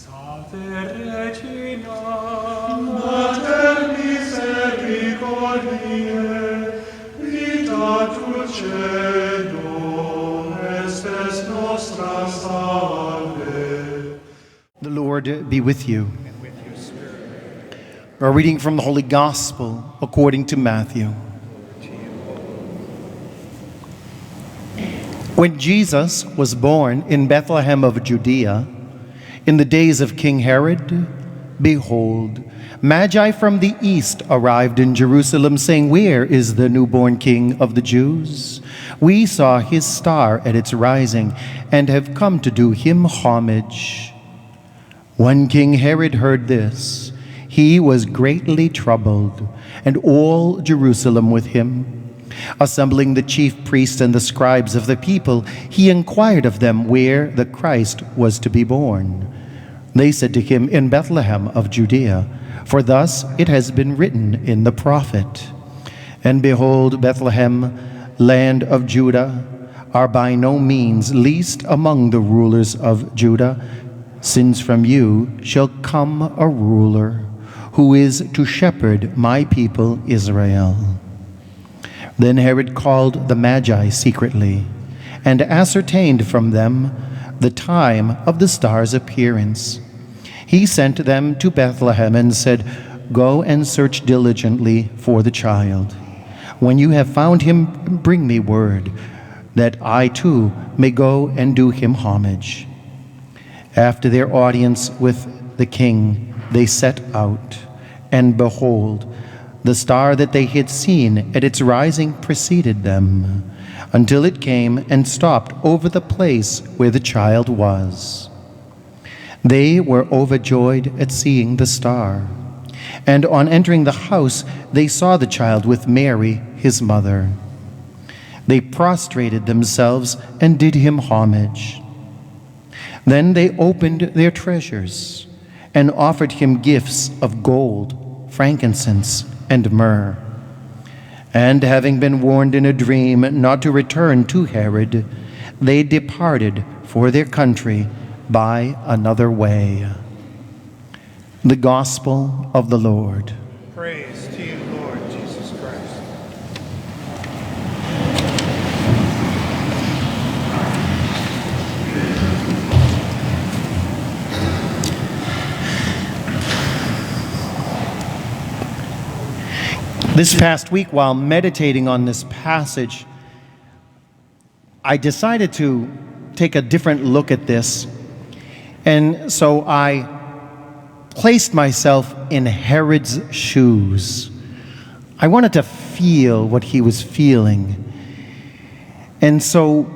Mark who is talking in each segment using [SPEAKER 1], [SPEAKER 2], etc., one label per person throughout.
[SPEAKER 1] Regina, Mater misericordiae, vita dulcedo, estes nostra salve.
[SPEAKER 2] The Lord be with you.
[SPEAKER 1] And with your spirit.
[SPEAKER 2] A reading from the Holy Gospel according to Matthew. When Jesus was born in Bethlehem of Judea, in the days of King Herod, behold, Magi from the east arrived in Jerusalem, saying, "Where is the newborn King of the Jews? We saw his star at its rising and have come to do him homage." When King Herod heard this, he was greatly troubled, and all Jerusalem with him. Assembling the chief priests and the scribes of the people, he inquired of them where the Christ was to be born. They said to him, "In Bethlehem of Judea, for thus it has been written in the prophet, and behold, Bethlehem, land of Judah, are by no means least among the rulers of Judah, since from you shall come a ruler who is to shepherd my people Israel." Then Herod called the Magi secretly and ascertained from them the time of the star's appearance. He sent them to Bethlehem and said, "Go and search diligently for the child. When you have found him, bring me word, that I too may go and do him homage." After their audience with the king, they set out, and behold, the star that they had seen at its rising preceded them, until it came and stopped over the place where the child was. They were overjoyed at seeing the star. And on entering the house, they saw the child with Mary, his mother. They prostrated themselves and did him homage. Then they opened their treasures and offered him gifts of gold, frankincense, and myrrh. And having been warned in a dream not to return to Herod, they departed for their country by another way. The Gospel of the Lord.
[SPEAKER 1] Praise to you, Lord Jesus Christ.
[SPEAKER 2] This past week, while meditating on this passage, I decided to take a different look at this. And so I placed myself in Herod's shoes. I wanted to feel what he was feeling. And so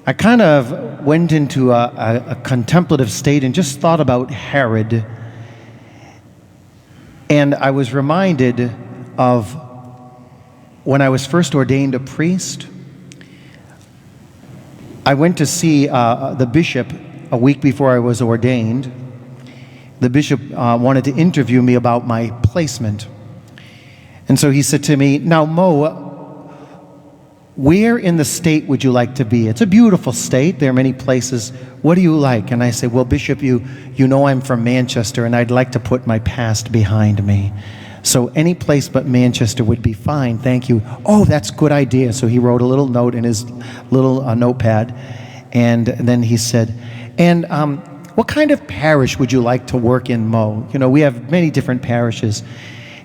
[SPEAKER 2] I kind of went into a contemplative state and just thought about Herod. And I was reminded of when I was first ordained a priest. I went to see the bishop a week before I was ordained. The bishop wanted to interview me about my placement. And so he said to me, "Now, Mo, where in the state would you like to be? It's a beautiful state. There are many places. What do you like?" And I said, "Well, Bishop, you know I'm from Manchester, and I'd like to put my past behind me. So any place but Manchester would be fine, thank you." "Oh, that's a good idea." So he wrote a little note in his little notepad. And then he said, "And what kind of parish would you like to work in, Mo? You know, we have many different parishes."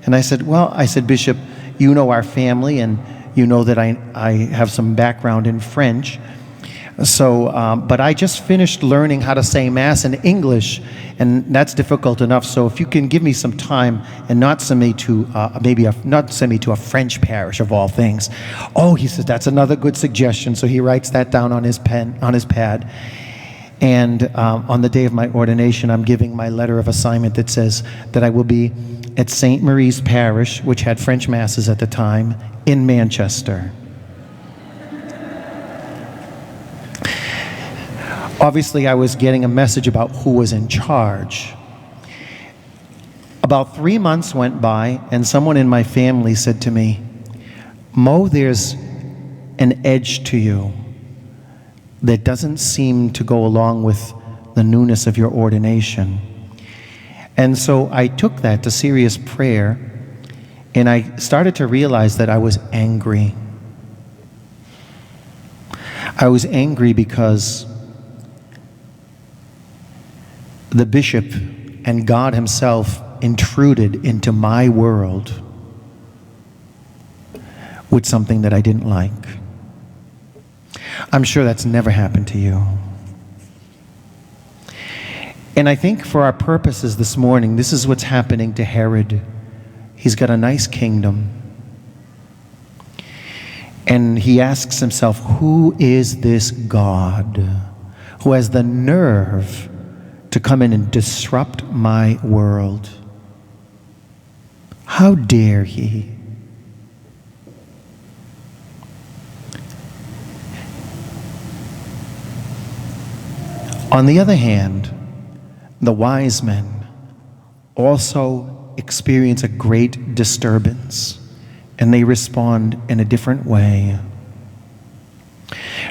[SPEAKER 2] And I said, "Well," I said, "Bishop, you know our family, and you know that I have some background in French. So, but I just finished learning how to say Mass in English, and that's difficult enough. So if you can give me some time and not send me to not send me to a French parish of all things." "Oh," he says, "that's another good suggestion." So he writes that down on his pad. And on the day of my ordination, I'm giving my letter of assignment that says that I will be at St. Marie's Parish, which had French Masses at the time, in Manchester. Obviously, I was getting a message about who was in charge. About 3 months went by, and someone in my family said to me, "Mo, there's an edge to you that doesn't seem to go along with the newness of your ordination. And so I took that to serious prayer, and I started to realize that I was angry. I was angry because the bishop and God himself intruded into my world with something that I didn't like. I'm sure that's never happened to you. And I think for our purposes this morning, this is what's happening to Herod. He's got a nice kingdom. And he asks himself, who is this God who has the nerve to come in and disrupt my world? How dare he? On the other hand, the wise men also experience a great disturbance, and they respond in a different way.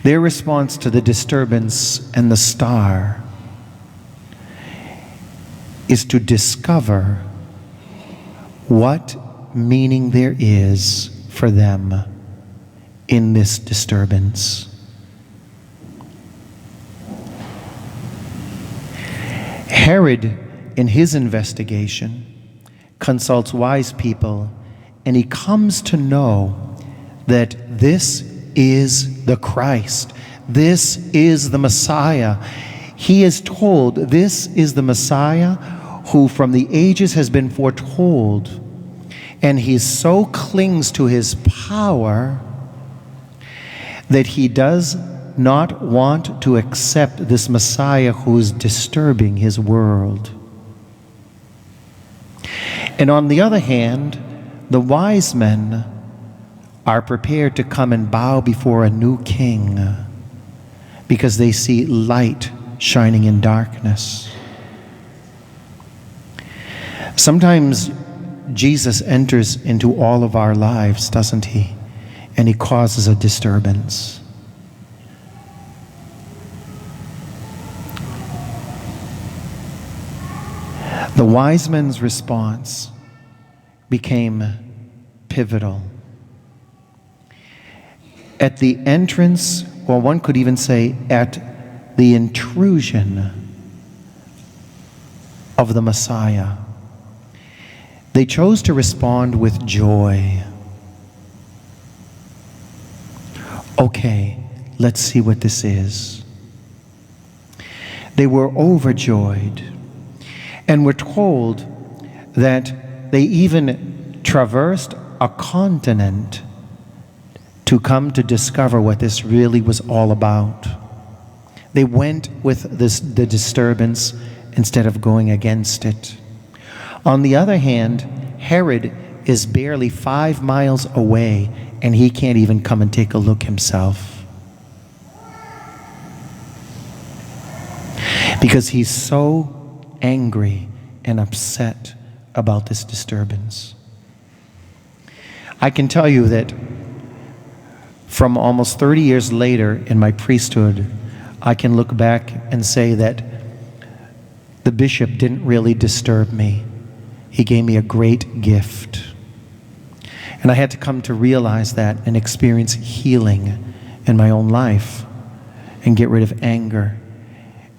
[SPEAKER 2] Their response to the disturbance and the star is to discover what meaning there is for them in this disturbance. Herod, in his investigation, consults wise people, and he comes to know that this is the Christ. This is the Messiah. He is told this is the Messiah who from the ages has been foretold. And he so clings to his power that he does not want to accept this Messiah who's disturbing his world. And on the other hand, the wise men are prepared to come and bow before a new king because they see light shining in darkness. Sometimes Jesus enters into all of our lives, doesn't he? And he causes a disturbance. The wise men's response became pivotal. At the entrance, or one could even say at the intrusion of the Messiah, they chose to respond with joy. Okay, let's see what this is. They were overjoyed. And we're told that they even traversed a continent to come to discover what this really was all about. They went with the disturbance instead of going against it. On the other hand, Herod is barely 5 miles away, and he can't even come and take a look himself. Because he's so angry and upset about this disturbance. I can tell you that from almost 30 years later in my priesthood, I can look back and say that the bishop didn't really disturb me. He gave me a great gift. And I had to come to realize that and experience healing in my own life and get rid of anger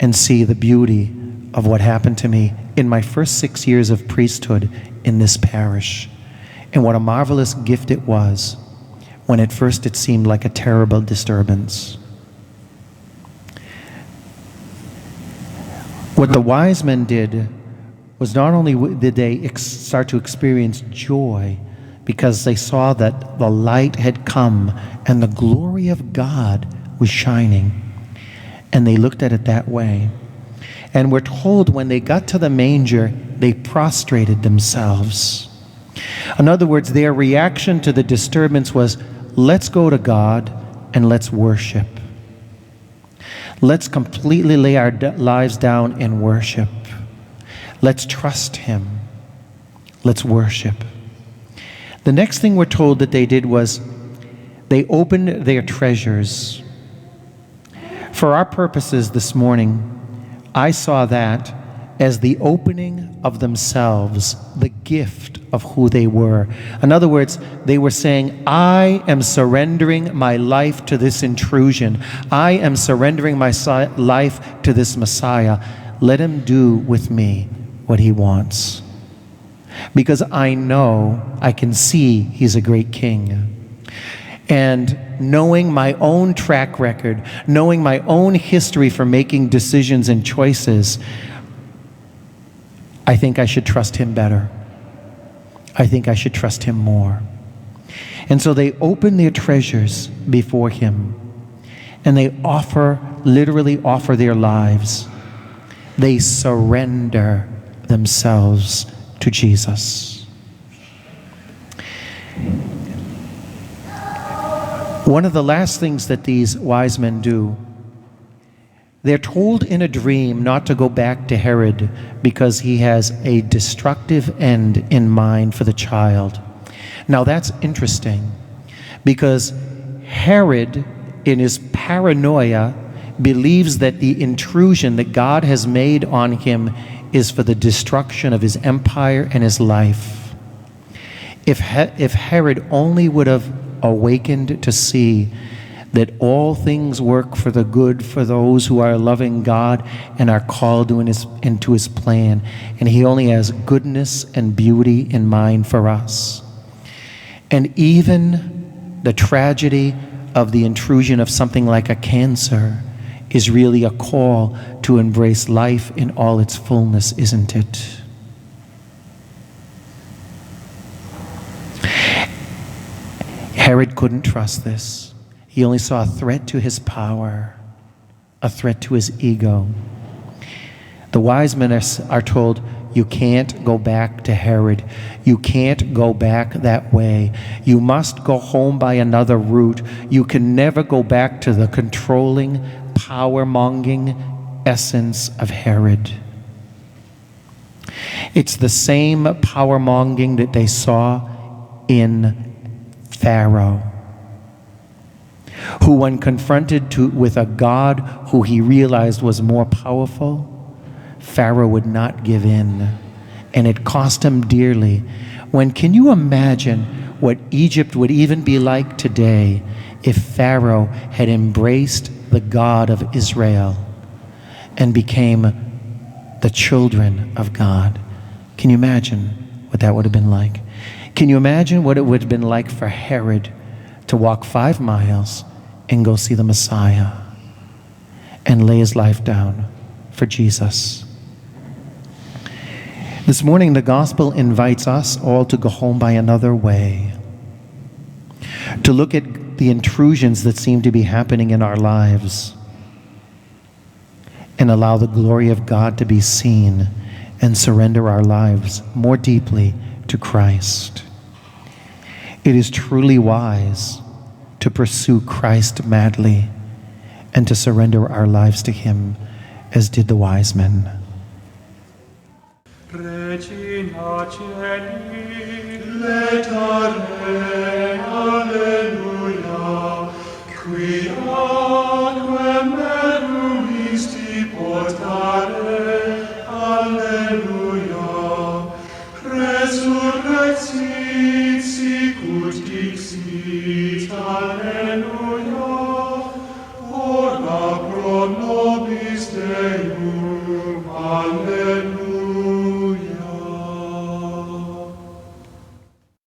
[SPEAKER 2] and see the beauty of what happened to me in my first 6 years of priesthood in this parish. And what a marvelous gift it was when at first it seemed like a terrible disturbance. What the wise men did was not only did they start to experience joy because they saw that the light had come and the glory of God was shining, and they looked at it that way. And we're told when they got to the manger, they prostrated themselves. In other words, their reaction to the disturbance was, let's go to God and let's worship. Let's completely lay our lives down and worship. Let's trust Him. Let's worship. The next thing we're told that they did was they opened their treasures. For our purposes this morning, I saw that as the opening of themselves, the gift of who they were. In other words, they were saying, I am surrendering my life to this intrusion. I am surrendering my life to this Messiah. Let him do with me what he wants. Because I know, I can see he's a great king. And knowing my own track record, knowing my own history for making decisions and choices, I think I should trust him better. I think I should trust him more. And so they open their treasures before him, and they literally offer their lives. They surrender themselves to Jesus. One of the last things that these wise men do, they're told in a dream not to go back to Herod because he has a destructive end in mind for the child. Now that's interesting because Herod, in his paranoia, believes that the intrusion that God has made on him is for the destruction of his empire and his life. If Herod only would have awakened to see that all things work for the good for those who are loving God and are called into his plan, and he only has goodness and beauty in mind for us. And even the tragedy of the intrusion of something like a cancer is really a call to embrace life in all its fullness, isn't it? Herod couldn't trust this. He only saw a threat to his power, a threat to his ego. The wise men are told, you can't go back to Herod. You can't go back that way. You must go home by another route. You can never go back to the controlling, power-monging essence of Herod. It's the same power-monging that they saw in Pharaoh, who, when confronted with a God who he realized was more powerful, Pharaoh would not give in, and it cost him dearly. Can you imagine what Egypt would even be like today if Pharaoh had embraced the God of Israel and became the children of God? Can you imagine what that would have been like? Can you imagine what it would have been like for Herod to walk 5 miles and go see the Messiah and lay his life down for Jesus? This morning, the gospel invites us all to go home by another way, to look at the intrusions that seem to be happening in our lives and allow the glory of God to be seen and surrender our lives more deeply to Christ. It is truly wise to pursue Christ madly and to surrender our lives to him as did the wise men.
[SPEAKER 1] Regina Celi, letare, alleluia, qui aquam meruisti portare, alleluia, resurrexit sicut dixit, alleluia, ora pro nobis Deum, alleluia.